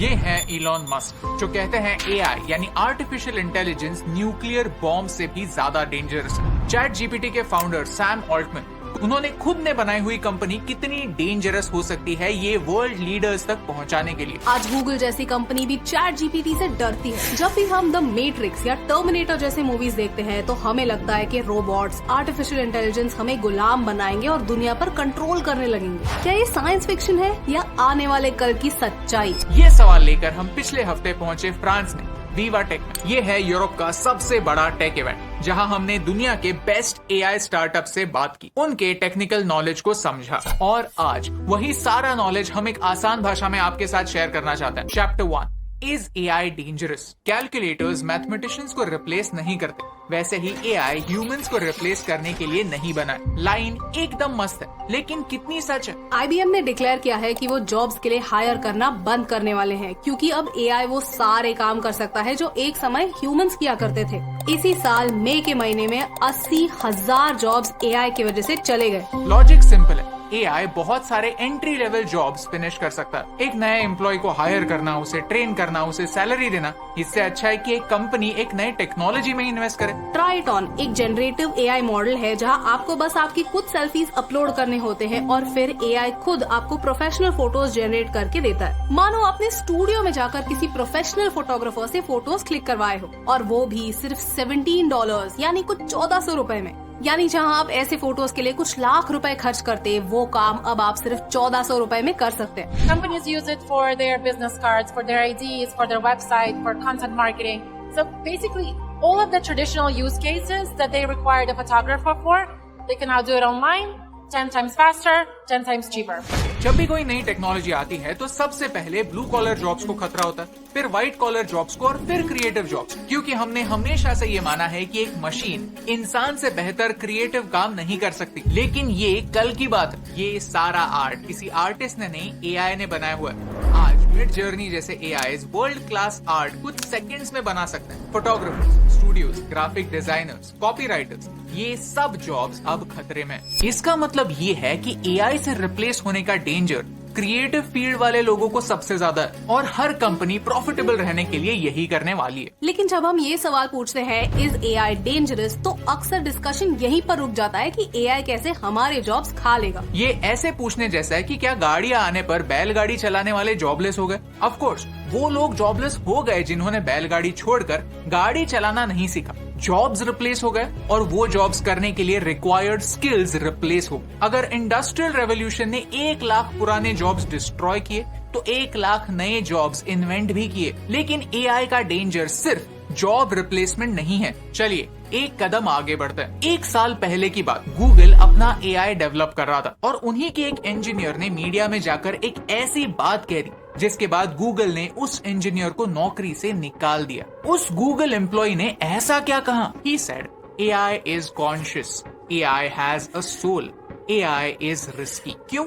ये हैं Elon Musk, जो कहते हैं एआई यानी आर्टिफिशियल इंटेलिजेंस न्यूक्लियर बॉम्ब से भी ज्यादा डेंजरस है। चैट जीपीटी के फाउंडर सैम ऑल्टमैन, उन्होंने खुद ने बनाई हुई कंपनी कितनी डेंजरस हो सकती है ये वर्ल्ड लीडर्स तक पहुंचाने के लिए। आज गूगल जैसी कंपनी भी चैट जीपीटी से डरती है। जब भी हम द मैट्रिक्स या टर्मिनेटर जैसे मूवीज देखते हैं तो हमें लगता है कि रोबोट्स, आर्टिफिशियल इंटेलिजेंस हमें गुलाम बनाएंगे और दुनिया पर कंट्रोल करने लगेंगे। क्या ये साइंस फिक्शन है या आने वाले कल की सच्चाई? ये सवाल लेकर हम पिछले हफ्ते पहुंचे फ्रांस में वीवा टेक में। ये है यूरोप का सबसे बड़ा टेक इवेंट, जहां हमने दुनिया के बेस्ट एआई स्टार्टअप से बात की, उनके टेक्निकल नॉलेज को समझा और आज वही सारा नॉलेज हम एक आसान भाषा में आपके साथ शेयर करना चाहते हैं। Chapter 1, is AI dangerous? Calculators mathematicians को रिप्लेस नहीं करते, वैसे ही एआई ह्यूमंस को रिप्लेस करने के लिए नहीं बना है। लाइन एकदम मस्त है, लेकिन कितनी सच है? IBM ने डिक्लेयर किया है कि वो जॉब्स के लिए हायर करना बंद करने वाले हैं, क्योंकि अब एआई वो सारे काम कर सकता है जो एक समय ह्यूमंस किया करते थे। इसी साल मई के महीने में 80,000 जॉब्स एआई की वजह से चले गए। लॉजिक सिंपल है, एआई बहुत सारे एंट्री लेवल जॉब्स फिनिश कर सकता है। एक नए एम्प्लॉय को हायर करना, उसे ट्रेन करना, उसे सैलरी देना, इससे अच्छा है कि एक कंपनी एक नए टेक्नोलॉजी में इन्वेस्ट करे। ट्राई इट ऑन एक जनरेटिव एआई मॉडल है, जहां आपको बस आपकी खुद सेल्फीज अपलोड करने होते हैं और फिर एआई खुद आपको प्रोफेशनल फोटोज जनरेट करके देता है। मानो आपने स्टूडियो में जाकर किसी प्रोफेशनल फोटोग्राफर से फोटोज क्लिक करवाए हो, और वो भी सिर्फ $17 यानी कुछ 1400 रुपए में। यानी जहां आप ऐसे फोटोज के लिए कुछ लाख रुपए खर्च करते, वो काम अब आप सिर्फ 1400 रुपए में कर सकते हैं। Companies use it for their business cards, for their IDs, for their website, for content marketing. So basically, all of the traditional use cases that they required a photographer for, they can now do it online, 10 times faster, 10 times cheaper. जब भी कोई नई technology आती है तो सबसे पहले blue collar jobs को खतरा होता है, फिर व्हाइट कॉलर जॉब्स को और फिर क्रिएटिव जॉब्स, क्योंकि हमने हमेशा से ये माना है कि एक मशीन इंसान से बेहतर क्रिएटिव काम नहीं कर सकती। लेकिन ये कल की बात है, ये सारा आर्ट किसी आर्टिस्ट ने नहीं, एआई ने बनाया हुआ है। आज मिड जर्नी जैसे एआईज वर्ल्ड क्लास आर्ट कुछ सेकंड्स में बना सकते हैं। Photographers, studios, graphic designers, copywriters, ये सब जॉब्स अब खतरे में। इसका मतलब ये है कि एआई से रिप्लेस होने का डेंजर क्रिएटिव फील्ड वाले लोगों को सबसे ज्यादा है, और हर कंपनी प्रॉफिटेबल रहने के लिए यही करने वाली है। लेकिन जब हम ये सवाल पूछते हैं इज एआई डेंजरस, तो अक्सर डिस्कशन यहीं पर रुक जाता है कि एआई कैसे हमारे जॉब्स खा लेगा। ये ऐसे पूछने जैसा है कि क्या गाड़ियां आने पर बैलगाड़ी चलाने वाले जॉबलेस हो गए? ऑफ कोर्स वो लोग जॉबलेस हो गए जिन्होंने बैलगाड़ी छोड़कर गाड़ी चलाना नहीं सीखा। जॉब्स रिप्लेस हो गए और वो जॉब्स करने के लिए रिक्वायर्ड स्किल्स रिप्लेस हो गए। अगर इंडस्ट्रियल रेवोल्यूशन ने 1 लाख पुराने जॉब्स डिस्ट्रॉय किए तो 1 लाख नए जॉब्स इन्वेंट भी किए। लेकिन एआई का डेंजर सिर्फ जॉब रिप्लेसमेंट नहीं है। चलिए एक कदम आगे बढ़ते हैं। 1 साल पहले की बात, गूगल अपना एआई डेवलप कर रहा था और उन्हीं के एक इंजीनियर ने मीडिया में जाकर एक ऐसी बात कह दी जिसके बाद गूगल ने उस इंजीनियर को नौकरी से निकाल दिया। उस गूगल एम्प्लॉय ने ऐसा क्या कहा? He said, AI is conscious, AI has a soul, AI is risky। क्यों?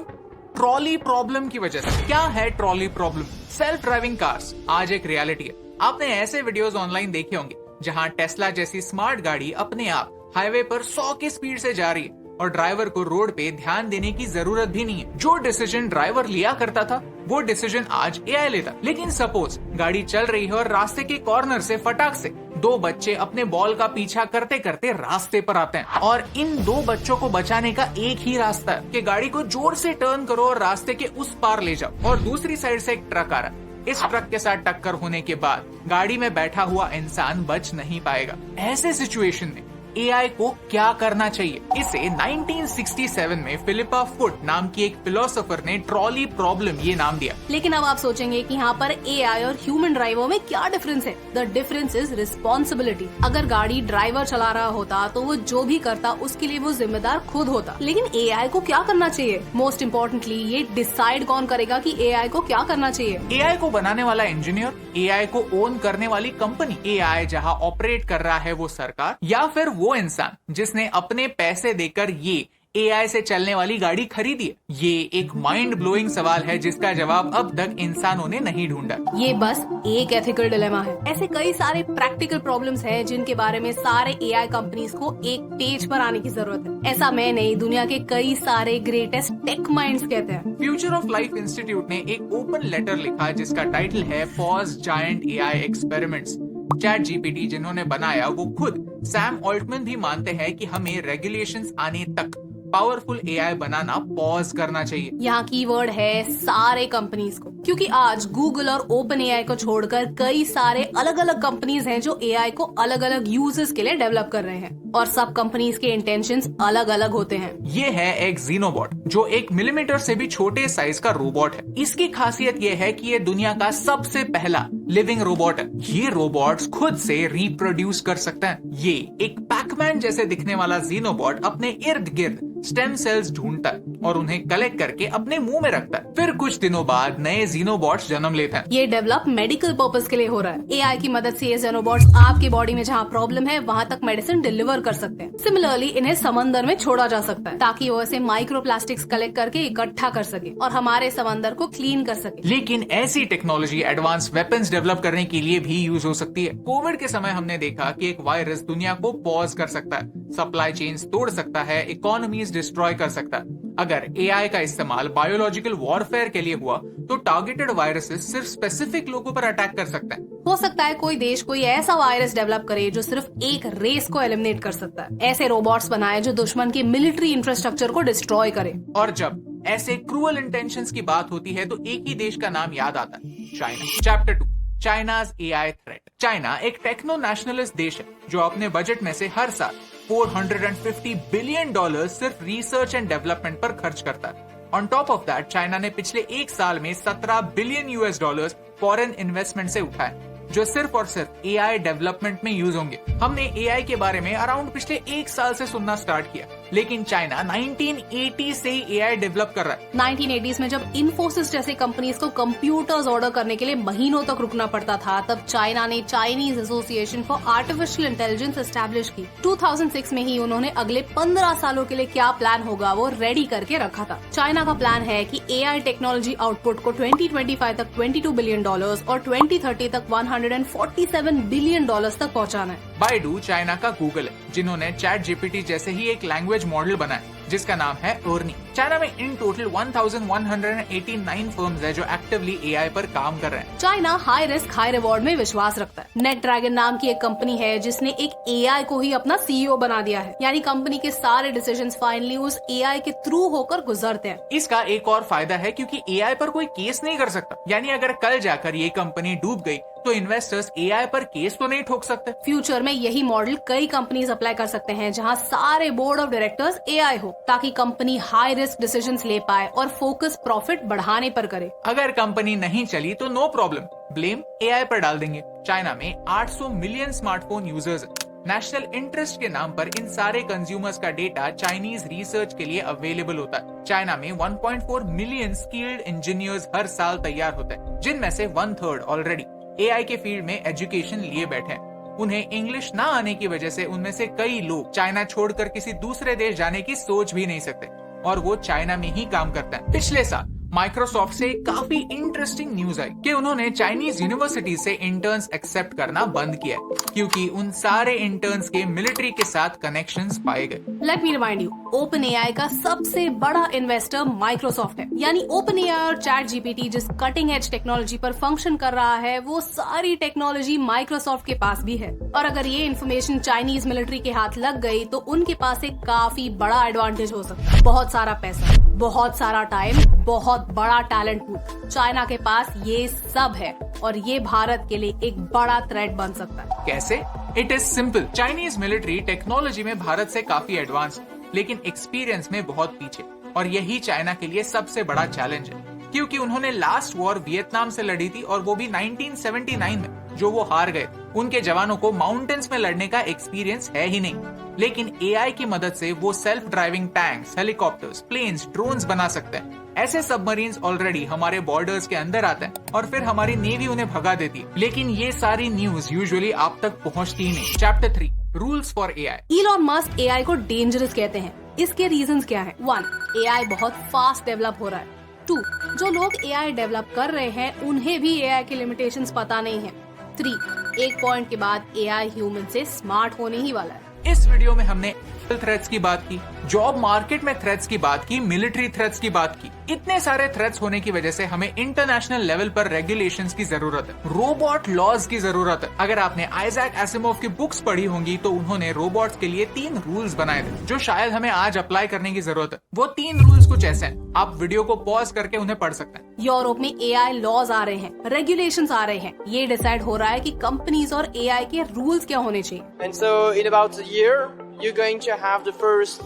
ट्रॉली प्रॉब्लम की वजह से। क्या है trolley problem? Self driving cars आज एक रियलिटी है। आपने ऐसे वीडियोस ऑनलाइन देखे होंगे जहां टेस्ला जैसी स्मार्ट गाड़ी अपने आप हाईवे पर 100 की स्पीड से जा रही है और ड्राइवर को रोड पे ध्यान देने की जरूरत भी नहीं है। जो डिसीजन ड्राइवर लिया करता था वो डिसीजन आज एआई लेता। लेकिन सपोज गाड़ी चल रही है और रास्ते के कॉर्नर से फटाक से 2 बच्चे अपने बॉल का पीछा करते करते रास्ते पर आते हैं और इन 2 बच्चों को बचाने का एक ही रास्ता है कि गाड़ी को जोर से टर्न करो और रास्ते के उस पार ले जाओ। और दूसरी साइड से एक ट्रक आ रहा है। इस ट्रक के साथ टक्कर होने के बाद गाड़ी में बैठा हुआ इंसान बच नहीं पाएगा। ऐसे सिचुएशन में एआई को क्या करना चाहिए? इसे 1967 में फिलिपा फुट नाम की एक फिलोसोफर ने ट्रॉली प्रॉब्लम ये नाम दिया। लेकिन अब आप सोचेंगे कि यहाँ पर एआई और ह्यूमन ड्राइवर में क्या डिफरेंस है? The difference is responsibility. अगर गाड़ी ड्राइवर चला रहा होता तो वो जो भी करता उसके लिए वो जिम्मेदार खुद होता। लेकिन एआई को क्या करना चाहिए? मोस्ट इम्पोर्टेंटली ये डिसाइड कौन करेगा कि एआई को क्या करना चाहिए? एआई को बनाने वाला इंजीनियर, एआई को ओन करने वाली कंपनी, एआई जहाँ ऑपरेट कर रहा है वो सरकार, या फिर वो इंसान जिसने अपने पैसे देकर ये एआई से चलने वाली गाड़ी खरीदी है? ये एक माइंड ब्लोइंग सवाल है जिसका जवाब अब तक इंसानों ने नहीं ढूंढा। ये बस एक एथिकल डिलेमा है। ऐसे कई सारे प्रैक्टिकल प्रॉब्लम्स हैं जिनके बारे में सारे एआई कंपनीज को एक पेज पर आने की जरूरत है। ऐसा मैं नहीं, दुनिया के कई सारे ग्रेटेस्ट टेक माइंड्स कहते हैं। फ्यूचर ऑफ लाइफ इंस्टीट्यूट ने एक ओपन लेटर लिखा जिसका टाइटल है pause giant AI experiments. Chat GPT जिन्होंने बनाया वो खुद सैम ऑल्टमैन भी मानते हैं कि हमें रेगुलेशंस आने तक पावरफुल एआई बनाना पॉज करना चाहिए। यहाँ कीवर्ड है सारे कंपनीज को, क्योंकि आज गूगल और ओपन एआई को छोड़कर कई सारे अलग अलग कंपनीज हैं जो एआई को अलग अलग यूजेस के लिए डेवलप कर रहे हैं और सब कंपनीज के इंटेंशंस अलग अलग होते हैं। ये है एक जीनोबॉट जो 1 मिलीमीटर से भी छोटे साइज का रोबोट है। इसकी खासियत ये है कि ये दुनिया का सबसे पहला लिविंग रोबोट है। ये रोबोट्स खुद से रिप्रोड्यूस कर सकते हैं। ये एक पैकमैन जैसे दिखने वाला जीनोबॉट अपने इर्द गिर्द स्टेम सेल्स ढूंढता है और उन्हें कलेक्ट करके अपने मुंह में रखता है। फिर कुछ दिनों बाद नए जीनोबॉट्स जन्म लेते हैं। ये डेवलप मेडिकल पर्पस के लिए हो रहा है। एआई की मदद से ये जीनोबॉट्स आपकी बॉडी में जहाँ प्रॉब्लम है वहाँ तक मेडिसिन डिलीवर कर सकते हैं। सिमिलरली इन्हें समंदर में छोड़ा जा सकता है ताकि वो ऐसे माइक्रोप्लास्टिक्स कलेक्ट करके इकट्ठा कर सके और हमारे समंदर को क्लीन कर सके। लेकिन ऐसी टेक्नोलॉजी एडवांस वेपन्स डेवलप करने के लिए भी यूज हो सकती है। कोविड के समय हमने देखा कि एक वायरस दुनिया को पॉज कर सकता है, सप्लाई चेन्स तोड़ सकता है, इकोनॉमीज डिस्ट्रॉय कर सकता है। अगर एआई का इस्तेमाल बायोलॉजिकल वॉरफेयर के लिए हुआ तो टारगेटेड वायरसेस सिर्फ स्पेसिफिक लोगों पर अटैक कर सकते हैं। हो सकता है कोई देश कोई ऐसा वायरस डेवलप करे जो सिर्फ एक रेस को एलिमिनेट कर सकता है। ऐसे रोबोट्स बनाए जो दुश्मन के मिलिट्री इंफ्रास्ट्रक्चर को डिस्ट्रॉय करे। और जब ऐसे क्रूअल इंटेंशंस की बात होती है तो एक ही देश का नाम याद आता है, China. Chapter 2, China's AI threat. China एक टेक्नो नेशनलिस्ट देश है जो अपने बजट में से हर साल $450 बिलियन सिर्फ रिसर्च एंड डेवलपमेंट पर खर्च करता है। On top of that China ने पिछले एक साल में $17 बिलियन फॉरेन इन्वेस्टमेंट से उठाए जो सिर्फ और सिर्फ एआई डेवलपमेंट में यूज होंगे। हमने एआई के बारे में अराउंड पिछले एक साल से सुनना स्टार्ट किया, लेकिन चाइना 1980 से ही एआई डेवलप कर रहा है। 1980s में जब इन्फोसिस जैसे कंपनीज को कंप्यूटर्स ऑर्डर करने के लिए महीनों तक रुकना पड़ता था, तब चाइना ने Chinese association for artificial intelligence establish की। 2006 में ही उन्होंने अगले 15 सालों के लिए क्या प्लान होगा वो रेडी करके रखा था। चाइना का प्लान है कि एआई टेक्नोलॉजी आउटपुट को 2025 तक $22 बिलियन और 2030 तक $147 बिलियन तक पहुंचाना है। बाइडू चाइना का गूगल है जिन्होंने चैट जीपीटी जैसे ही एक लैंग्वेज मॉडल बनाया जिसका नाम है अर्नी। चाइना में इन टोटल 1189 फर्म्स है जो एक्टिवली एआई पर काम कर रहे हैं। China high risk high reward में विश्वास रखता है। नेट ड्रैगन नाम की एक कंपनी है जिसने एक एआई को ही अपना सीईओ बना दिया है, यानी कंपनी के सारे डिसीजंस फाइनली उस एआई के थ्रू होकर गुजरते हैं। इसका एक और फायदा है क्योंकि एआई पर कोई केस नहीं कर सकता, यानी अगर कल जाकर ये कंपनी डूब गई तो इन्वेस्टर्स एआई पर केस तो नहीं ठोक सकते। फ्यूचर में यही मॉडल कई कंपनीज अप्लाई कर सकते हैं जहां सारे बोर्ड ऑफ डायरेक्टर्स एआई हो, ताकि कंपनी हाई रिस्क डिसीजंस ले पाए और फोकस प्रॉफिट बढ़ाने पर करे। अगर कंपनी नहीं चली तो नो प्रॉब्लम, ब्लेम एआई पर डाल देंगे। चाइना में 800 मिलियन स्मार्टफोन यूजर्स हैं। नेशनल इंटरेस्ट के नाम पर इन सारे कंज्यूमर्स का डेटा चाइनीज रिसर्च के लिए अवेलेबल होता है। चाइना में 1.4 मिलियन स्किल्ड इंजीनियर्स हर साल तैयार होते हैं, जिनमें से 1/3 ऑलरेडी एआई के फील्ड में एजुकेशन लिए बैठे हैं। उन्हें इंग्लिश ना आने की वजह से उनमें से कई लोग चाइना छोड़कर किसी दूसरे देश जाने की सोच भी नहीं सकते और वो चाइना में ही काम करते हैं। पिछले साल माइक्रोसॉफ्ट से काफी इंटरेस्टिंग न्यूज आई कि उन्होंने चाइनीज यूनिवर्सिटी से इंटर्न्स एक्सेप्ट करना बंद किया क्योंकि उन सारे इंटर्न्स के मिलिट्री के साथ कनेक्शंस पाए गए। Let me remind you, open AI का सबसे बड़ा इन्वेस्टर माइक्रोसॉफ्ट है, यानी ओपन एआई और चैट जीपीटी जिस कटिंग एज टेक्नोलॉजी पर फंक्शन कर रहा है वो सारी टेक्नोलॉजी माइक्रोसॉफ्ट के पास भी है। और अगर ये इन्फॉर्मेशन चाइनीज मिलिट्री के हाथ लग गई तो उनके पास एक काफी बड़ा एडवांटेज हो सकता है। बहुत सारा पैसा, बहुत सारा टाइम, बहुत बड़ा टैलेंट पूल, चाइना के पास ये सब है और ये भारत के लिए एक बड़ा थ्रेट बन सकता है। कैसे? It is simple. Chinese military technology में भारत से काफी एडवांस है, लेकिन एक्सपीरियंस में बहुत पीछे, और यही चाइना के लिए सबसे बड़ा चैलेंज है क्योंकि उन्होंने लास्ट वॉर वियतनाम से लड़ी थी और वो भी 1979 में, जो वो हार गए। उनके जवानों को माउंटेन्स में लड़ने का एक्सपीरियंस है ही नहीं, लेकिन एआई की मदद से वो self driving tanks, helicopters, planes, drones बना सकते हैं। ऐसे सबमरीन्स ऑलरेडी हमारे बॉर्डर्स के अंदर आते हैं और फिर हमारी नेवी उन्हें भगा देती है, लेकिन ये सारी न्यूज यूजुअली आप तक पहुंचती ही नहीं। Chapter 3, rules for AI. Elon Musk AI को डेंजरस कहते हैं। इसके रीजंस क्या हैं? 1. एआई बहुत फास्ट डेवलप हो रहा है। 2. जो लोग एआई डेवलप कर रहे हैं उन्हें भी एआई के लिमिटेशंस पता नहीं है। 3. एक पॉइंट के बाद एआई ह्यूमन से स्मार्ट होने ही वाला है। इस वीडियो में हमने थ्रेट्स की बात की, जॉब मार्केट में थ्रेट्स की बात की, मिलिट्री थ्रेट्स की बात की। इतने सारे थ्रेट्स होने की वजह से हमें इंटरनेशनल लेवल पर रेगुलेशंस की जरूरत है, रोबोट लॉज की जरूरत है। अगर आपने आइजैक एसिमोव की बुक्स पढ़ी होंगी तो उन्होंने रोबोट्स के लिए 3 रूल्स बनाए थे जो शायद हमें आज अप्लाई करने की जरूरत है। वो 3 रूल्स कुछ ऐसे हैं, आप वीडियो को पॉज करके उन्हें पढ़ सकते हैं। यूरोप में एआई लॉज आ रहे हैं, रेगुलेशंस आ रहे हैं। ये डिसाइड हो रहा है कि कंपनीज और एआई के रूल्स क्या होने चाहिए। And so in about a year, you're going to have the first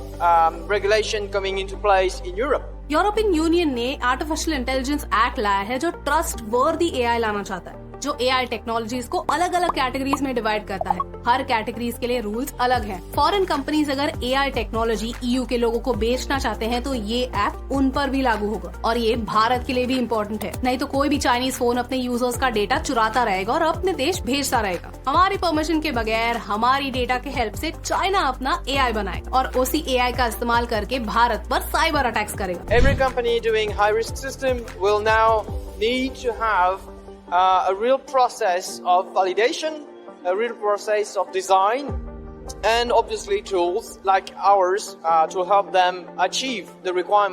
regulation coming into place in Europe. European union ने आर्टिफिशियल इंटेलिजेंस एक्ट लाया है जो ट्रस्ट वर्दी एआई लाना चाहता है, जो एआई टेक्नोलॉजीज को अलग अलग कैटेगरीज में डिवाइड करता है। हर कैटेगरीज के लिए रूल्स अलग हैं। फॉरेन कंपनीज अगर एआई टेक्नोलॉजी ईयू के लोगों को बेचना चाहते हैं तो ये एक्ट उन पर भी लागू होगा, और ये भारत के लिए भी इम्पोर्टेंट है। नहीं तो कोई भी चाइनीज फोन अपने यूजर्स का डेटा चुराता रहेगा और अपने देश भेजता रहेगा। हमारी परमिशन के बगैर हमारी डेटा के हेल्प से चाइना अपना एआई बनाएगा और उसी एआई का इस्तेमाल करके भारत पर साइबर अटैक्स करेगा। Every company doing high-risk system will now need to have a real process of validation, a real process of design, and obviously tools like ours to help them achieve the requirements.